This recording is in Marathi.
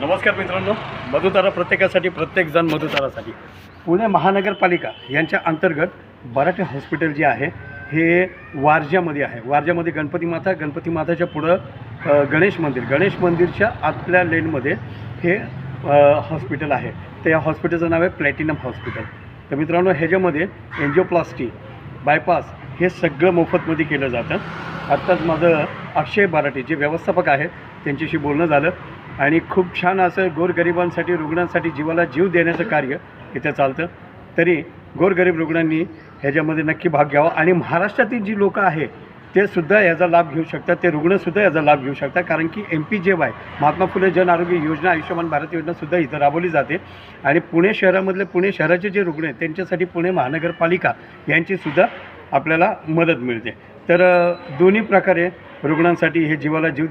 नमस्कार मित्रांनो, मधुतारा प्रत्येकासाठी, प्रत्येकजण मधुतारासाठी. पुणे महानगरपालिका यांच्या अंतर्गत बराटे हॉस्पिटल जे आहे हे वारज्यामध्ये आहे. वारज्यामध्ये गणपती माताच्या पुढं गणेश मंदिरच्या आतल्या लेनमध्ये हे हॉस्पिटल आहे. तर या हॉस्पिटलचं नाव आहे प्लॅटिनम हॉस्पिटल. तर मित्रांनो, ह्याच्यामध्ये एन्जिओप्लास्टी, बायपास हे सगळं मोफतमध्ये केलं जातं. आत्ताच माझं अक्षय बराटे जे व्यवस्थापक आहेत त्यांच्याशी बोलणं झालं आणि खूप छान असं गोरगरिबांसाठी, रुग्णांसाठी जीवाला जीव देण्याचं कार्य इथं चालतं. तरी गोरगरीब रुग्णांनी ह्याच्यामध्ये नक्की भाग घ्यावा आणि महाराष्ट्रातील जी लोकं आहे ते सुद्धा याचा लाभ घेऊ शकतात, ते रुग्णसुद्धा याचा लाभ घेऊ शकतात. कारण की MPJY महात्मा फुले जन आरोग्य योजना, आयुष्यमान भारत योजनासुद्धा इथं राबवली जाते. आणि पुणे शहराचे जे रुग्ण आहेत त्यांच्यासाठी पुणे महानगरपालिका यांचीसुद्धा आपल्याला मदत मिळते. तर दोन्ही प्रकारे रुग्णांसाठी हे जीवाला जीव